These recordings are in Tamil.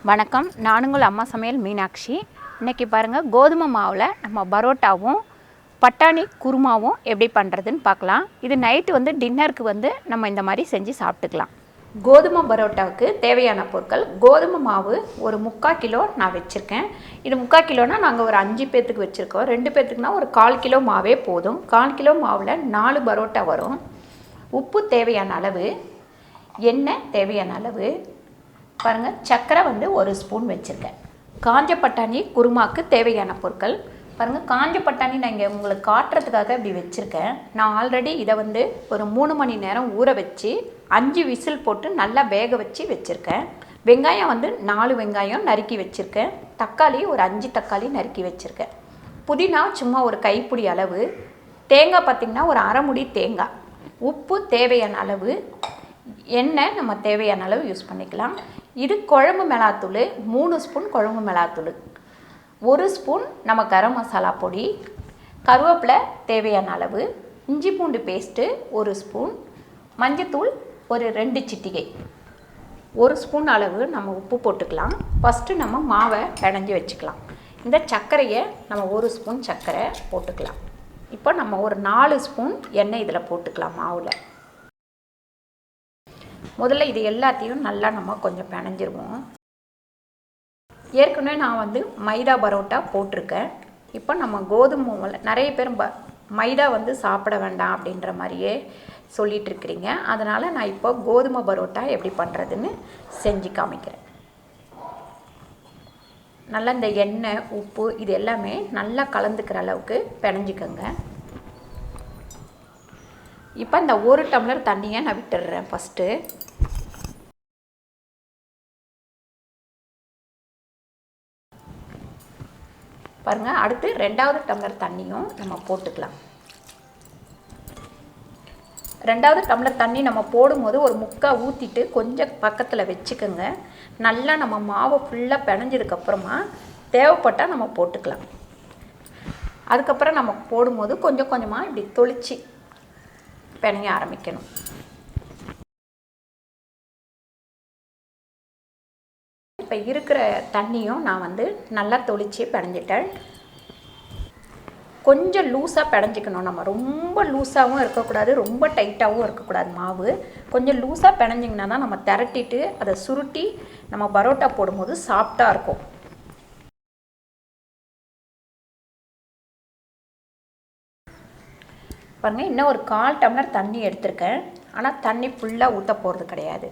வணக்கம், நானுங்கள் அம்மா சமையல் மீனாட்சி. இன்றைக்கி பாருங்கள், கோதுமை மாவில் நம்ம பரோட்டாவும் பட்டாணி குருமாவும் எப்படி பண்ணுறதுன்னு பார்க்கலாம். இது நைட்டு டின்னருக்கு நம்ம இந்த மாதிரி செஞ்சு சாப்பிட்டுக்கலாம். கோதுமை பரோட்டாவுக்கு தேவையான பொருட்கள்: கோதுமை மாவு ஒரு 3/4 கிலோ நான் வச்சுருக்கேன். இது 3/4 கிலோனா நாங்கள் ஒரு 5 பேர்த்துக்கு வச்சுருக்கோம். 2 பேர்த்துக்குனா ஒரு 1/4 கிலோ மாவே போதும். 1/4 கிலோ மாவில் 4 பரோட்டா வரும். உப்பு தேவையான அளவு, எண்ணெய் தேவையான அளவு, பாருங்கள் சர்க்கரை 1 ஸ்பூன் வச்சுருக்கேன். காஞ்ச பட்டாணி குருமாவுக்கு தேவையான பொருட்கள் பாருங்கள். காஞ்ச பட்டாணி நான் இங்கே உங்களுக்கு காட்டுறதுக்காக இப்படி வச்சுருக்கேன். நான் ஆல்ரெடி இதை ஒரு 3 மணி நேரம் ஊற வச்சு 5 விசில் போட்டு நல்லா வேக வச்சு வச்சுருக்கேன். வெங்காயம் 4 வெங்காயம் நறுக்கி வச்சுருக்கேன். தக்காளி ஒரு 5 தக்காளி நறுக்கி வச்சுருக்கேன். புதினா சும்மா ஒரு கைப்பிடி அளவு. தேங்காய் பார்த்திங்கன்னா ஒரு அரை முடி தேங்காய். உப்பு தேவையான அளவு, எண்ணெய் நம்ம தேவையான அளவு யூஸ் பண்ணிக்கலாம். இது குழம்பு மிளகாத்தூள் 3 ஸ்பூன் குழம்பு மிளகாத்தூள், 1 ஸ்பூன் நம்ம கரம் மசாலா பொடி, கருவேப்பிலை தேவையான அளவு, இஞ்சி பூண்டு பேஸ்ட்டு 1 ஸ்பூன், மஞ்சத்தூள் ஒரு 2 சிட்டிகை, 1 ஸ்பூன் அளவு நம்ம உப்பு போட்டுக்கலாம். ஃபஸ்ட்டு நம்ம மாவை பிணைஞ்சி வச்சுக்கலாம். இந்த சர்க்கரையை நம்ம 1 ஸ்பூன் சர்க்கரை போட்டுக்கலாம். இப்போ நம்ம ஒரு 4 ஸ்பூன் எண்ணெய் இதில் போட்டுக்கலாம் மாவில். முதல்ல இது எல்லாத்தையும் நல்லா நம்ம கொஞ்சம் பிணைஞ்சிருவோம். ஏற்கனவே நான் மைதா பரோட்டா போட்டிருக்கேன். இப்போ நம்ம கோதுமை நிறைய பேர் மைதா சாப்பிட வேண்டாம் அப்படின்ற மாதிரியே சொல்லிகிட்டு இருக்கிறீங்க. அதனால் நான் இப்போ கோதுமை பரோட்டா எப்படி பண்ணுறதுன்னு செஞ்சு காமிக்கிறேன். நல்லா இந்த எண்ணெய் உப்பு இது எல்லாமே நல்லா கலந்துக்கிற அளவுக்கு பிணைஞ்சிக்கோங்க. இப்போ இந்த 1 டம்ளர் தண்ணியை நான் விட்டுடுறேன். ஃபஸ்ட்டு பாருங்கள். அடுத்து 2வது டம்ளர் தண்ணியும் நம்ம போட்டுக்கலாம். 2வது டம்ளர் தண்ணி நம்ம போடும்போது ஒரு முக்கால் ஊற்றிட்டு கொஞ்சம் பக்கத்தில் வச்சுக்கோங்க. நல்லா நம்ம மாவை ஃபுல்லாக பிணைஞ்சதுக்கப்புறமா தேவைப்பட்டால் நம்ம போட்டுக்கலாம். அதுக்கப்புறம் நம்ம போடும்போது கொஞ்சம் கொஞ்சமாக இப்படி தொளிச்சு பிணைய ஆரம்பிக்கணும். இப்போ இருக்கிற தண்ணியும் நான் நல்லா தொளிச்சு பிணைஞ்சிட்டேன். கொஞ்சம் லூஸாக பிணைஞ்சிக்கணும். நம்ம ரொம்ப லூஸாகவும் இருக்கக்கூடாது, ரொம்ப டைட்டாகவும் இருக்கக்கூடாது. மாவு கொஞ்சம் லூஸாக பிணைஞ்சிங்கன்னா தான் நம்ம திரட்டிட்டு அதை சுருட்டி நம்ம பரோட்டா போடும்போது சாஃப்டாக இருக்கும். பாருங்கள், இன்னும் ஒரு 1/4 டம்ளர் தண்ணி எடுத்திருக்கேன். ஆனால் தண்ணி ஃபுல்லாக ஊற்ற போகிறது கிடையாது.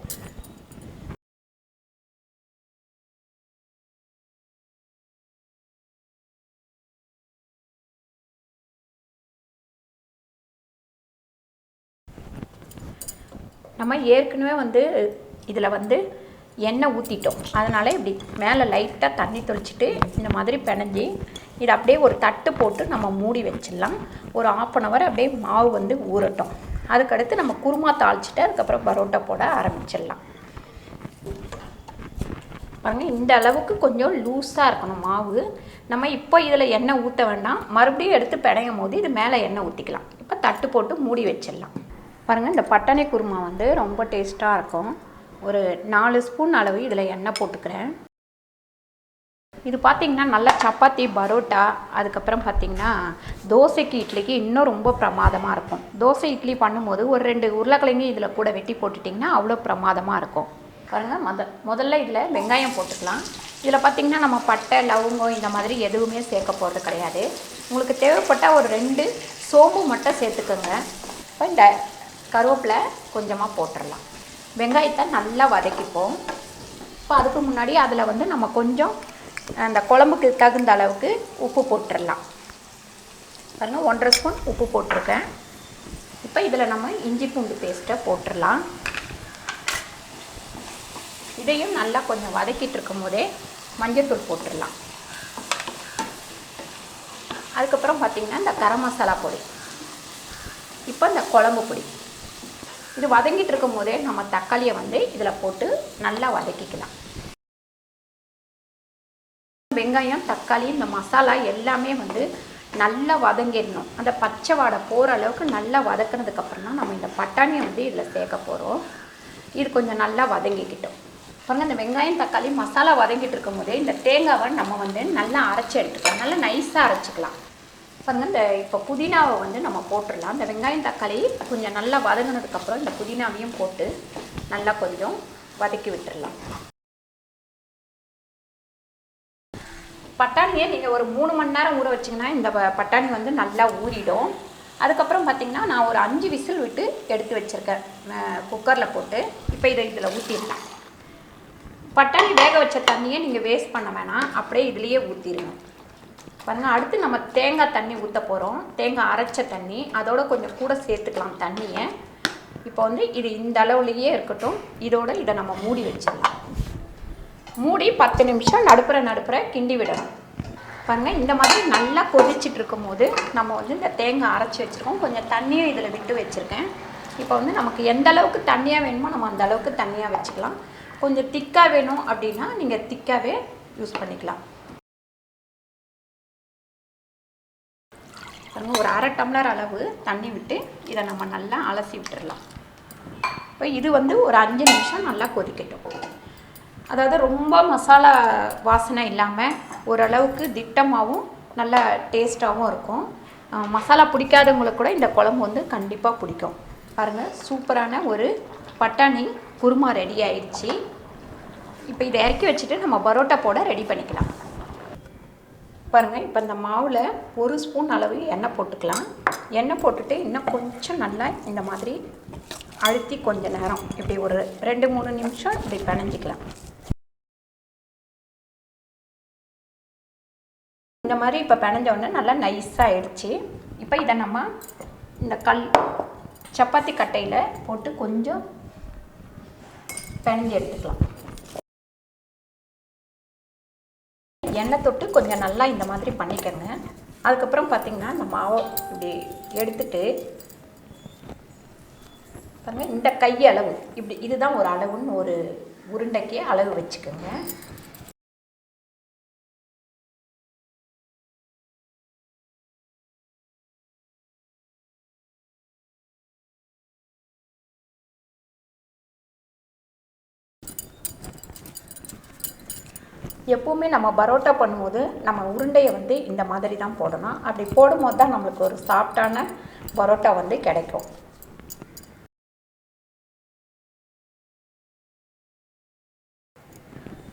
நம்ம ஏற்கனவே இதில் எண்ணெய் ஊற்றிட்டோம். அதனால் இப்படி மேலே லைட்டாக தண்ணி தொளிச்சிட்டு இந்த மாதிரி பிணைஞ்சி இதை அப்படியே ஒரு தட்டு போட்டு நம்ம மூடி வச்சிடலாம். ஒரு 1/2 hour அப்படியே மாவு ஊறட்டும். அதுக்கடுத்து நம்ம குருமா தாளிச்சிட்டு அதுக்கப்புறம் பரோட்டா போட ஆரம்பிச்சிடலாம். பாருங்கள், இந்த அளவுக்கு கொஞ்சம் லூஸாக இருக்கணும் மாவு. நம்ம இப்போ இதில் எண்ணெய் ஊற்ற வேண்டாம். மறுபடியும் எடுத்து பிணையும் போது இது மேலே எண்ணெய் ஊற்றிக்கலாம். இப்போ தட்டு போட்டு மூடி வச்சிடலாம். பாருங்கள், இந்த பட்டாணி குருமா ரொம்ப டேஸ்ட்டாக இருக்கும். ஒரு 4 ஸ்பூன் அளவு இதில் எண்ணெய் போட்டுக்கிறேன். இது பார்த்திங்கன்னா நல்லா சப்பாத்தி பரோட்டா அதுக்கப்புறம் பார்த்திங்கன்னா தோசைக்கு இட்லிக்கு இன்னும் ரொம்ப பிரமாதமாக இருக்கும். தோசை இட்லி பண்ணும்போது ஒரு 2 உருளைக்கிழங்கு இதில் கூட வெட்டி போட்டுட்டிங்கன்னா அவ்வளோ பிரமாதமாக இருக்கும். பாருங்கள், முதல்ல இதில் வெங்காயம் போட்டுக்கலாம். இதில் பார்த்திங்கன்னா நம்ம பட்டை லவங்கம் இந்த மாதிரி எதுவுமே சேர்க்க போகிறது கிடையாது. உங்களுக்கு தேவைப்பட்டால் ஒரு 2 சோம்பு மட்டும் சேர்த்துக்கோங்க. இப்போ இந்த கருவேப்பிலை கொஞ்சமாக போட்டுடலாம். வெங்காயத்தை நல்லா வதக்கிப்போம். இப்போ அதுக்கு முன்னாடி அதில் நம்ம கொஞ்சம் அந்த குழம்புக்கு தகுந்த அளவுக்கு உப்பு போட்டுடலாம். பாருங்கள், 1/2 ஸ்பூன் உப்பு போட்டிருக்கேன். இப்போ இதில் நம்ம இஞ்சி பூண்டு பேஸ்ட்டை போட்டுடலாம். இதையும் நல்லா கொஞ்சம் வதக்கிட்டு இருக்கும் போதே மஞ்சத்தூள் போட்டுடலாம். அதுக்கப்புறம் பார்த்திங்கன்னா இந்த கரம் மசாலா பொடி, இப்போ இந்த குழம்பு பொடி, இது வதங்கிட்டு இருக்கும் போதே நம்ம தக்காளியை இதில் போட்டு நல்லா வதக்கிக்கலாம். வெங்காயம் தக்காளி இந்த மசாலா எல்லாமே நல்லா வதங்கிடணும். அந்த பச்சை வாடை போகிற அளவுக்கு நல்லா வதக்கினதுக்கப்புறம் தான் நம்ம இந்த பட்டாணியை இதில் சேர்க்க போகிறோம். இது கொஞ்சம் நல்லா வதங்கிக்கிட்டோம். பாருங்கள், இந்த வெங்காயம் தக்காளி மசாலா வதங்கிட்டு இருக்கும் போதே இந்த தேங்காவை நம்ம வந்து நல்லா அரைச்சி எடுத்துக்கலாம். நல்லா நைஸாக அரைச்சிக்கலாம். பாருங்கள், இந்த இப்போ புதினாவை வந்து நம்ம போட்டுடலாம். இந்த வெங்காயம் தக்காளி கொஞ்சம் நல்லா வதங்கினதுக்கப்புறம் இந்த புதினாவையும் போட்டு நல்லா கொஞ்சம் வதக்கி விட்டுடலாம். பட்டாணியை நீங்கள் ஒரு 3 மணி நேரம் ஊற வச்சிங்கன்னா இந்த பட்டாணி வந்து நல்லா ஊறிடும். அதுக்கப்புறம் பார்த்திங்கன்னா நான் ஒரு 5 விசில் விட்டு எடுத்து வச்சுருக்கேன் குக்கரில் போட்டு. இப்போ இதில் ஊற்றிடலாம். பட்டாணி வேக வச்ச தண்ணியை நீங்கள் வேஸ்ட் பண்ண வேணாம், அப்படியே இதுலேயே ஊற்றிடுங்க. பாருங்கள், அடுத்து நம்ம தேங்காய் தண்ணி ஊற்ற போகிறோம். தேங்காய் அரைச்ச தண்ணி அதோட கொஞ்சம் கூட சேர்த்துக்கலாம் தண்ணியை. இப்போ வந்து இது இந்த அளவுலேயே இருக்கட்டும். இதை நம்ம மூடி வச்சிடலாம். மூடி 10 நிமிஷம் நடுப்புற கிண்டி விடணும். பாருங்கள், இந்த மாதிரி நல்லா கொதிச்சுட்டு இருக்கும் போது நம்ம வந்து இந்த தேங்காய் அரைச்சி வச்சுருக்கோம். கொஞ்சம் தண்ணியும் இதில் விட்டு வச்சுருக்கேன். இப்போ வந்து நமக்கு எந்த அளவுக்கு தண்ணியாக வேணுமோ நம்ம அந்த அளவுக்கு தண்ணியாக வச்சுக்கலாம். கொஞ்சம் திக்காக வேணும் அப்படின்னா நீங்கள் திக்காகவே யூஸ் பண்ணிக்கலாம். பாருங்கள், ஒரு 1/2 டம்ளர் அளவு தண்ணி விட்டு இதை நம்ம நல்லா அலசி விட்டுடலாம். இப்போ இது வந்து ஒரு 5 நிமிஷம் நல்லா கொதிக்கட்டும். அதாவது ரொம்ப மசாலா வாசனை இல்லாமல் ஓரளவுக்கு திட்டமாகவும் நல்லா டேஸ்ட்டாகவும் இருக்கும். மசாலா பிடிக்காதவங்களுக்கு கூட இந்த குழம்பு வந்து கண்டிப்பாக பிடிக்கும். பாருங்கள், சூப்பரான ஒரு பட்டாணி குருமா ரெடி ஆயிடுச்சு. இப்போ இதை இறக்கி வச்சுட்டு நம்ம பரோட்டா போட ரெடி பண்ணிக்கலாம். பாருங்கள், இப்போ இந்த மாவில் 1 ஸ்பூன் அளவு எண்ணெய் போட்டுக்கலாம். எண்ணெய் போட்டுட்டு இன்னும் கொஞ்சம் நல்லா இந்த மாதிரி அழுத்தி கொஞ்சம் நேரம் இப்படி ஒரு 2-3 நிமிஷம் இப்படி பிணைஞ்சிக்கலாம். இந்த மாதிரி இப்போ பிணைஞ்ச உடனே நல்லா நைஸாக ஆயிடுச்சு. இப்போ இதை நம்ம இந்த சப்பாத்தி கட்டையில் போட்டு கொஞ்சம் பிணைஞ்சி எடுத்துக்கலாம். எண்ணெய் தொட்டு கொஞ்சம் நல்லா இந்த மாதிரி பண்ணிக்கோங்க. அதுக்கப்புறம் பார்த்திங்கன்னா இந்த மாவை இப்படி எடுத்துட்டு பாருங்கள், இந்த கை அளவு இப்படி இதுதான் ஒரு அளவுன்னு ஒரு உருண்டைக்கு அளவு வச்சுக்கோங்க. எப்போவுமே நம்ம பரோட்டா பண்ணும்போது நம்ம உருண்டையை வந்து இந்த மாதிரி தான் போடணும். அப்படி போடும்போது தான் நம்மளுக்கு ஒரு சாஃப்டான பரோட்டா வந்து கிடைக்கும்.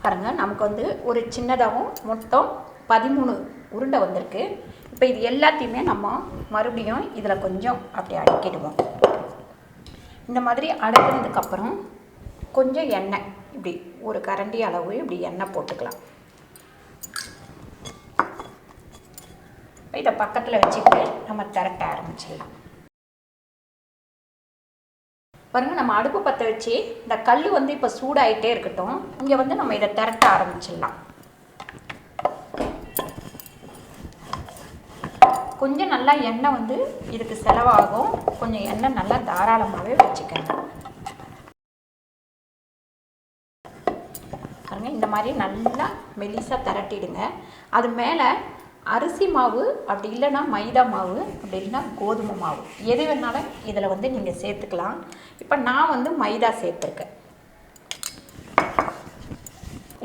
பாருங்கள், நமக்கு வந்து ஒரு சின்னதாகவும் மொத்தம் 13 உருண்டை வந்திருக்கு. இப்போ இது எல்லாத்தையுமே நம்ம மறுபடியும் இதில் கொஞ்சம் அப்படி அடுக்கிடுவோம். இந்த மாதிரி அடுக்கினதுக்கப்புறம் கொஞ்சம் எண்ணெய் இப்படி ஒரு கரண்டி அளவு இப்படி எண்ணெய் போட்டுக்கலாம். இதை பக்கத்தில் வச்சுக்கிட்டு நம்ம திரட்ட ஆரம்பிச்சிடலாம். பாருங்கள், நம்ம அடுப்பு பற்ற வச்சு இந்த கல் வந்து இப்போ சூடாகிட்டே இருக்கட்டும். இங்கே வந்து நம்ம இதை திரட்ட ஆரம்பிச்சிடலாம். கொஞ்சம் நல்லா எண்ணெய் வந்து இதுக்கு செலவாகும். கொஞ்சம் எண்ணெய் நல்லா தாராளமாகவே வச்சுக்கணும். பாருங்கள், இந்த மாதிரி நல்லா மெலிசாக திரட்டிடுங்க. அது மேலே அரிசி மாவு, அப்படி இல்லைன்னா மைதா மாவு, அப்படி இல்லைன்னா கோதுமை மாவு, எது வேணாலும் இதில் வந்து நீங்கள் சேர்த்துக்கலாம். இப்போ நான் வந்து மைதா சேர்த்துருக்கேன்.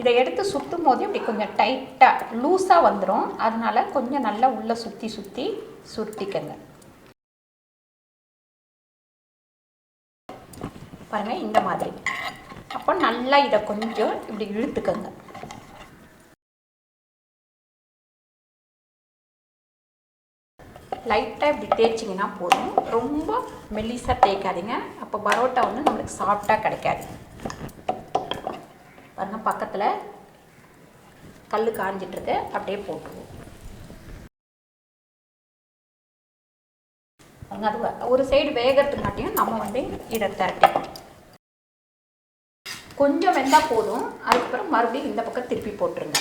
இதை எடுத்து சுற்றும் போது இப்படி கொஞ்சம் டைட்டாக லூஸாக வந்துடும். அதனால் கொஞ்சம் நல்லா உள்ளே சுற்றி சுருட்டிக்கங்க. பாருங்கள், இந்த மாதிரி. அப்போ நல்லா இதை கொஞ்சம் இப்படி இழுத்துக்கங்க. லைட்டாக இப்படி தேய்ச்சிங்கன்னா போதும். ரொம்ப மெல்லிசாக தேய்க்காதீங்க. அப்போ பரோட்டா வந்து நம்மளுக்கு சாஃப்டாக கிடைக்காது. பாருங்கள், பக்கத்தில் கல் காஞ்சிட்ருக்கு. அப்படியே போட்டுருவோம். பாருங்கள், அது ஒரு சைடு வேகிறதுக்காட்டியும் நம்ம வந்து இதை திரட்டிப்போம். கொஞ்சம் வெந்தால் போதும். அதுக்கப்புறம் மறுபடியும் இந்த பக்கம் திருப்பி போட்டுருங்க.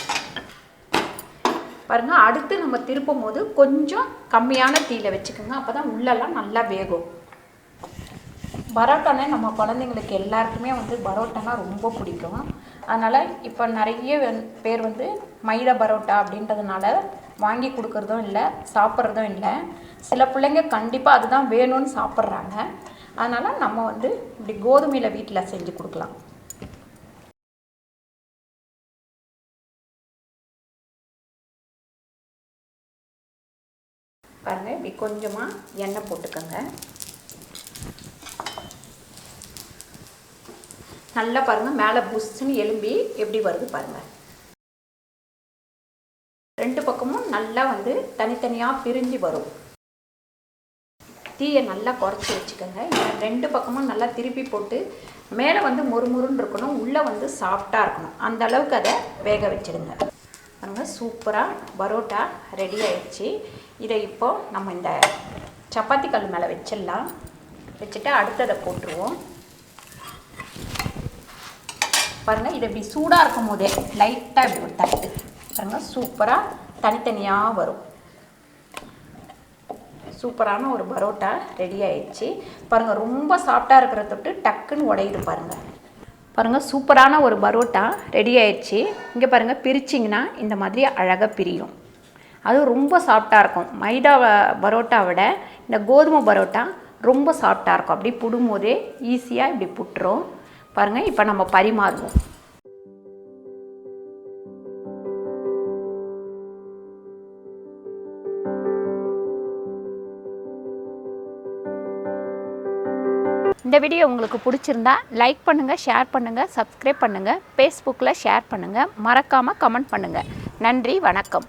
பாருங்கள், அடுத்து நம்ம திருப்பும் போது கொஞ்சம் கம்மியான தீயில வச்சுக்கோங்க. அப்போ தான் உள்ளெல்லாம் நல்லா வேகும். பரோட்டானே நம்ம குழந்தைங்களுக்கு எல்லாருக்குமே வந்து பரோட்டானா ரொம்ப பிடிக்கும். அதனால் இப்போ நிறைய பேர் வந்து மைதா பரோட்டா அப்படின்றதுனால வாங்கி கொடுக்குறதும் இல்லை, சாப்பிட்றதும் இல்லை. சில பிள்ளைங்க கண்டிப்பாக அதுதான் வேணும்னு சாப்பிட்றாங்க. அதனால் நம்ம வந்து இப்படி கோதுமையில் வீட்டில் செஞ்சு கொடுக்கலாம். பாருங்கள் இப்படி கொஞ்சமாக எண்ணெய் போட்டுக்கோங்க. நல்லா பாருங்கள் மேலே புஷ்ஷுன்னு எலும்பி எப்படி வருது பாருங்கள். 2 பக்கமும் நல்லா வந்து தனித்தனியாக பிரிஞ்சு வரும். தீயை நல்லா குறைச்சி வச்சுக்கோங்க. 2 பக்கமும் நல்லா திருப்பி போட்டு மேலே வந்து மொறுமொறுன்னு இருக்கணும், உள்ளே வந்து சாஃப்டாக இருக்கணும். அந்த அளவுக்கு அதை வேக வச்சுடுங்க. பாருங்கள் சூப்பராக பரோட்டா ரெடி ஆயிடுச்சு. இதை இப்போது நம்ம இந்த சப்பாத்தி கல் மேலே வச்சிடலாம். வச்சுட்டு அடுத்ததை போட்டுருவோம். பாருங்கள் இதை இப்படி சூடாக இருக்கும் போதே லைட்டாக இப்படி ஒரு தட்டு பாருங்கள் சூப்பராக தனித்தனியாக வரும். சூப்பரான ஒரு பரோட்டா ரெடி ஆயிடுச்சு. பாருங்கள் ரொம்ப சாஃப்டாக இருக்கிற தொட்டு டக்குன்னு உடையுது பாருங்கள். பாருங்கள் சூப்பரான ஒரு பரோட்டா ரெடி ஆயிடுச்சு. இங்கே பாருங்கள் பிரிச்சிங்கன்னா இந்த மாதிரி அழகாக பிரியும். அதுவும் ரொம்ப சாஃப்டாக இருக்கும். மைதா பரோட்டா விட இந்த கோதுமை பரோட்டா ரொம்ப சாஃப்டாக இருக்கும். அப்படி புடும்போதே ஈஸியாக இப்படி புட்டுரும். பாருங்கள் இப்போ நம்ம பரிமாறுவோம். இந்த வீடியோ உங்களுக்கு பிடிச்சிருந்தா லைக் பண்ணுங்கள், ஷேர் பண்ணுங்கள், சப்ஸ்கிரைப் பண்ணுங்கள், ஃபேஸ்புக்கில் ஷேர் பண்ணுங்கள், மறக்காமல் கமெண்ட் பண்ணுங்கள். நன்றி, வணக்கம்.